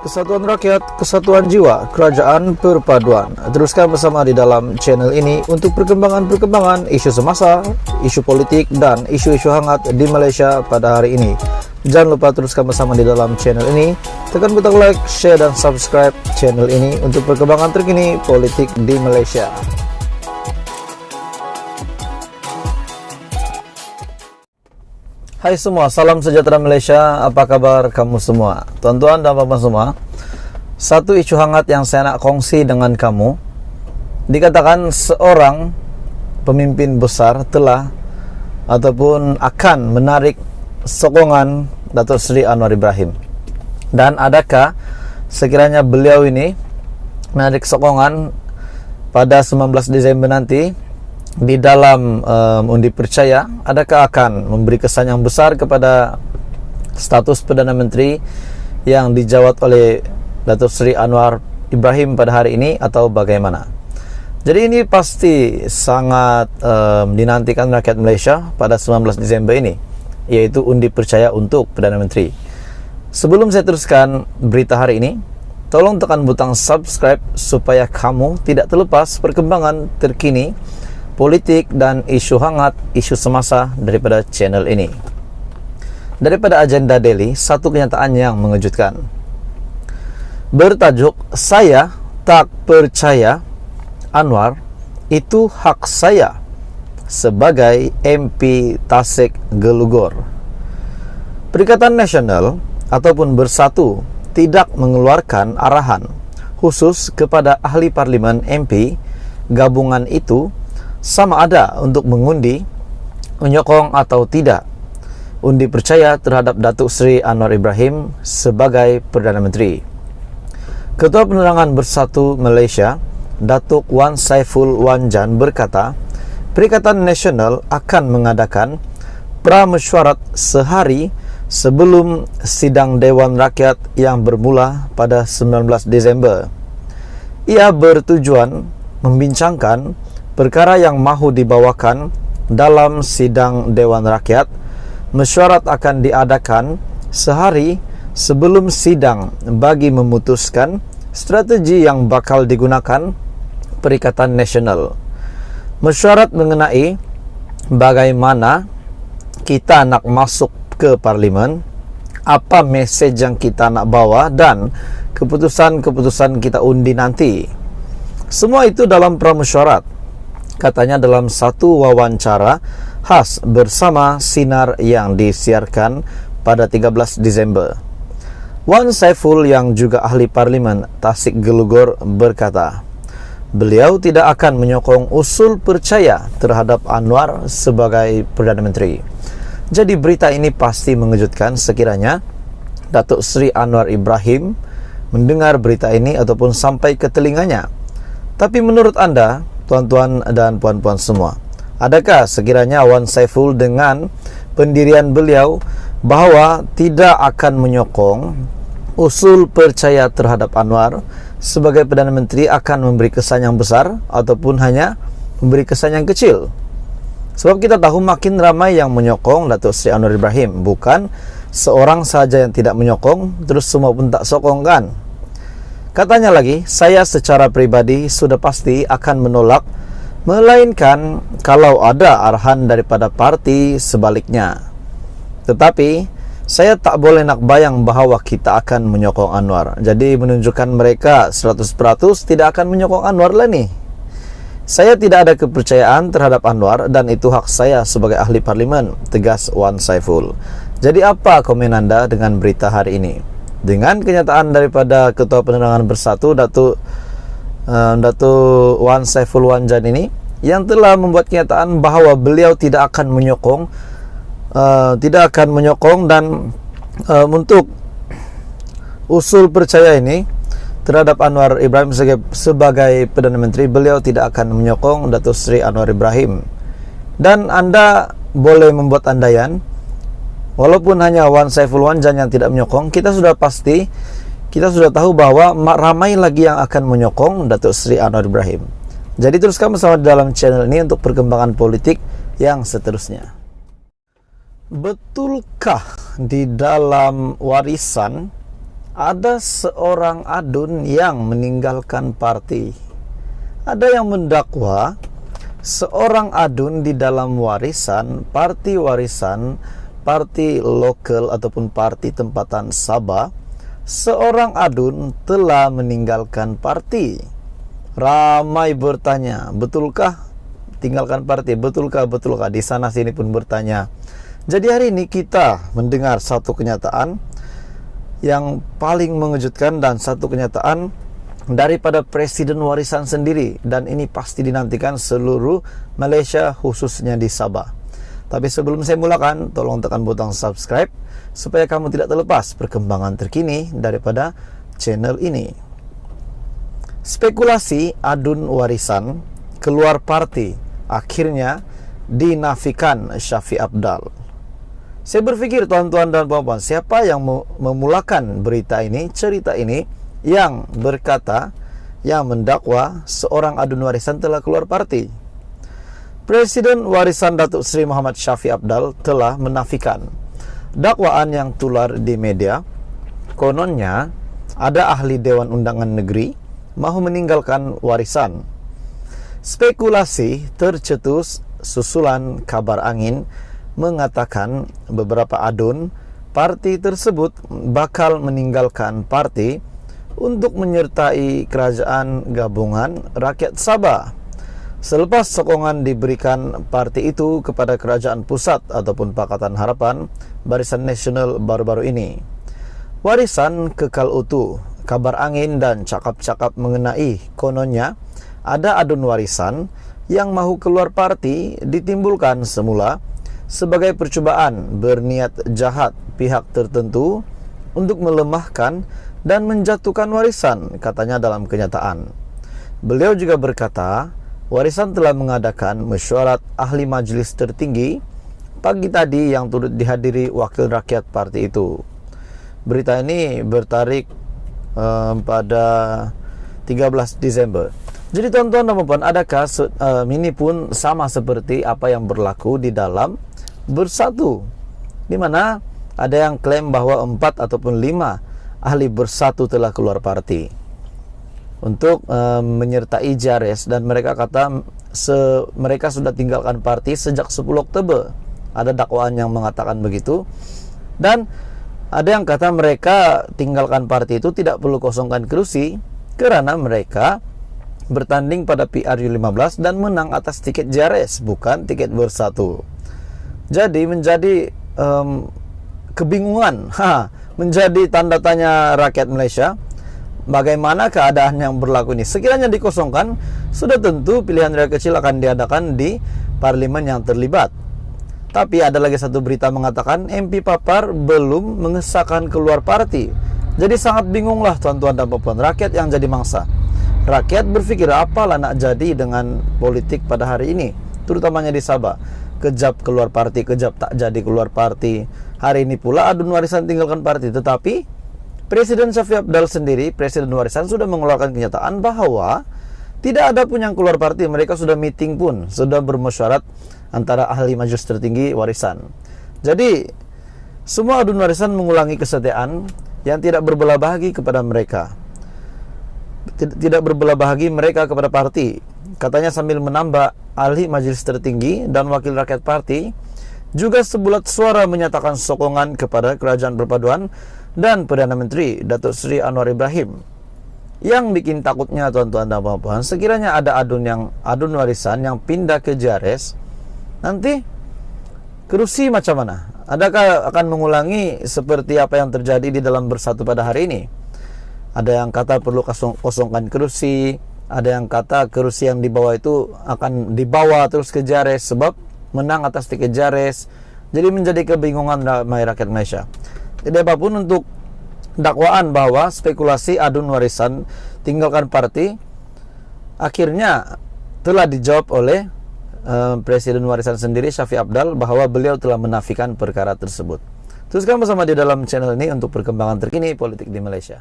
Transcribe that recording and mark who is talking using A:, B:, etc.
A: Kesatuan rakyat, kesatuan jiwa, kerajaan perpaduan. Teruskan bersama di dalam channel ini untuk perkembangan-perkembangan isu semasa, isu politik, dan isu-isu hangat di Malaysia pada hari ini. Jangan lupa teruskan bersama di dalam channel ini. Tekan butang like, share, dan subscribe channel ini untuk perkembangan terkini politik di Malaysia. Hai semua, salam sejahtera Malaysia. Apa kabar kamu semua? Tuan-tuan dan puan-puan semua, satu isu hangat yang saya nak kongsi dengan kamu. Dikatakan seorang pemimpin besar telah ataupun akan menarik sokongan Datuk Seri Anwar Ibrahim. Dan adakah sekiranya beliau ini menarik sokongan pada 19 Disember nanti di dalam undi percaya, adakah akan memberi kesan yang besar kepada status Perdana Menteri yang dijawat oleh Datuk Seri Anwar Ibrahim pada hari ini atau bagaimana? Jadi ini pasti sangat dinantikan rakyat Malaysia pada 19 Disember ini, yaitu undi percaya untuk Perdana Menteri. Sebelum saya teruskan berita hari ini, tolong tekan butang subscribe supaya kamu tidak terlepas perkembangan terkini politik dan isu hangat, isu semasa daripada channel ini. Daripada agenda daily, satu kenyataan yang mengejutkan. Bertajuk, saya tak percaya Anwar itu hak saya sebagai MP Tasik Gelugor. Perikatan Nasional ataupun Bersatu tidak mengeluarkan arahan khusus kepada ahli parlimen MP gabungan itu sama ada untuk mengundi, menyokong atau tidak undi percaya terhadap Datuk Seri Anwar Ibrahim sebagai Perdana Menteri. Ketua Penerangan Bersatu Malaysia, Datuk Wan Saiful Wan Jan berkata, Perikatan Nasional akan mengadakan pramesyuarat sehari sebelum sidang Dewan Rakyat yang bermula pada 19 Disember. Ia bertujuan membincangkan perkara yang mahu dibawakan dalam sidang Dewan Rakyat. Mesyuarat akan diadakan sehari sebelum sidang bagi memutuskan strategi yang bakal digunakan Perikatan Nasional. Mesyuarat mengenai bagaimana kita nak masuk ke parlimen, apa mesej yang kita nak bawa, dan keputusan-keputusan kita undi nanti. Semua itu dalam pramesyuarat, katanya dalam satu wawancara khas bersama Sinar yang disiarkan pada 13 Disember. Wan Saiful yang juga ahli parlimen Tasik Gelugor berkata, beliau tidak akan menyokong usul percaya terhadap Anwar sebagai Perdana Menteri. Jadi berita ini pasti mengejutkan sekiranya Datuk Seri Anwar Ibrahim mendengar berita ini ataupun sampai ke telinganya. Tapi menurut anda, tuan-tuan dan puan-puan semua, adakah sekiranya Wan Saiful dengan pendirian beliau bahawa tidak akan menyokong usul percaya terhadap Anwar sebagai Perdana Menteri akan memberi kesan yang besar ataupun hanya memberi kesan yang kecil? Sebab kita tahu makin ramai yang menyokong Datuk Seri Anwar Ibrahim, bukan seorang saja yang tidak menyokong terus semua pun tak sokong, kan? Katanya lagi, saya secara pribadi sudah pasti akan menolak, melainkan kalau ada arahan daripada parti sebaliknya. Tetapi, saya tak boleh nak bayang bahawa kita akan menyokong Anwar. Jadi menunjukkan mereka 100% tidak akan menyokong Anwar lah ni. Saya tidak ada kepercayaan terhadap Anwar dan itu hak saya sebagai ahli parlimen, tegas Wan Saiful. Jadi apa komen anda dengan berita hari ini? Dengan kenyataan daripada Ketua Penerangan Bersatu Datuk Wan Saiful Wan Jan ini, yang telah membuat kenyataan bahawa beliau tidak akan menyokong dan untuk usul percaya ini terhadap Anwar Ibrahim sebagai Perdana Menteri, beliau tidak akan menyokong Datuk Seri Anwar Ibrahim. Dan anda boleh membuat andaian, walaupun hanya Wan Saiful Wan Jan yang tidak menyokong, kita sudah tahu bahawa ramai lagi yang akan menyokong Datuk Seri Anwar Ibrahim. Jadi teruskan bersama di dalam channel ini untuk perkembangan politik yang seterusnya. Betulkah di dalam warisan ada seorang adun yang meninggalkan parti. Ada yang mendakwa seorang adun di dalam warisan parti lokal ataupun parti tempatan Sabah, seorang adun telah meninggalkan parti. Ramai bertanya, betulkah tinggalkan parti? Betulkah? Di sana sini pun bertanya. Jadi hari ini kita mendengar satu kenyataan yang paling mengejutkan dan satu kenyataan daripada Presiden warisan sendiri, dan ini pasti dinantikan seluruh Malaysia, khususnya di Sabah. Tapi sebelum saya mulakan, tolong tekan butang subscribe supaya kamu tidak terlepas perkembangan terkini daripada channel ini. Spekulasi adun warisan keluar parti akhirnya dinafikan Shafie Apdal. Saya berpikir tuan-tuan dan puan-puan, siapa yang memulakan berita ini, cerita ini, yang berkata, yang mendakwa seorang adun warisan telah keluar parti? Presiden warisan Datuk Seri Muhammad Shafie Apdal telah menafikan dakwaan yang tular di media. Kononnya ada ahli Dewan Undangan Negeri mahu meninggalkan warisan. Spekulasi tercetus susulan kabar angin mengatakan beberapa adun parti tersebut bakal meninggalkan parti untuk menyertai Kerajaan Gabungan Rakyat Sabah selepas sokongan diberikan parti itu kepada Kerajaan Pusat ataupun Pakatan Harapan Barisan Nasional baru-baru ini. Warisan kekal utuh, kabar angin dan cakap-cakap mengenai kononnya ada adun warisan yang mahu keluar parti ditimbulkan semula sebagai percubaan berniat jahat pihak tertentu untuk melemahkan dan menjatuhkan warisan, katanya dalam kenyataan. Beliau juga berkata, warisan telah mengadakan mesyuarat ahli majlis tertinggi pagi tadi yang turut dihadiri wakil rakyat parti itu. Berita ini bertarik pada 13 Desember. Jadi tuan-tuan dan puan-puan, adakah ini pun sama seperti apa yang berlaku di dalam Bersatu, di mana ada yang klaim bahwa 4 ataupun 5 ahli Bersatu telah keluar parti untuk menyertai JRS, dan mereka kata mereka sudah tinggalkan parti sejak 10 Oktober. Ada dakwaan yang mengatakan begitu, dan ada yang kata mereka tinggalkan parti itu tidak perlu kosongkan kursi karena mereka bertanding pada PRU15 dan menang atas tiket JRS, bukan tiket Bersatu. Jadi menjadi kebingungan, menjadi tanda tanya rakyat Malaysia, bagaimana keadaan yang berlaku ini. Sekiranya dikosongkan, sudah tentu pilihan rakyat kecil akan diadakan di parlimen yang terlibat. Tapi ada lagi satu berita mengatakan MP Papar belum mengesahkan keluar parti. Jadi sangat bingunglah tuan-tuan dan puan-puan, rakyat yang jadi mangsa. Rakyat berpikir apalah nak jadi dengan politik pada hari ini, terutamanya di Sabah. Kejap keluar parti, kejap tak jadi keluar parti. Hari ini pula adun warisan tinggalkan parti. Tetapi Presiden Shafie Apdal sendiri, Presiden warisan, sudah mengeluarkan kenyataan bahwa tidak ada pun yang keluar parti. Mereka sudah meeting pun, sudah bermusyawarat antara ahli majlis tertinggi warisan. Jadi semua adun warisan mengulangi kesetiaan yang tidak berbelah bagi kepada mereka, tidak berbelah bagi mereka kepada parti. Katanya sambil menambah, ahli majlis tertinggi dan wakil rakyat parti juga sebulat suara menyatakan sokongan kepada Kerajaan Perpaduan dan Perdana Menteri Datuk Seri Anwar Ibrahim. Yang bikin takutnya tuan-tuan dan puan-puan, sekiranya ada adun warisan yang pindah ke JRS, nanti kerusi macam mana? Adakah akan mengulangi seperti apa yang terjadi di dalam Bersatu pada hari ini? Ada yang kata perlu kosongkan kerusi, ada yang kata kerusi yang dibawa itu akan dibawa terus ke JRS sebab menang atas tiket JRS. Jadi menjadi kebingungan ramai rakyat Malaysia. Tidak apapun untuk dakwaan bahwa spekulasi adun warisan tinggalkan parti akhirnya telah dijawab oleh Presiden warisan sendiri, Shafie Apdal, bahwa beliau telah menafikan perkara tersebut. Teruskan bersama di dalam channel ini untuk perkembangan terkini politik di Malaysia.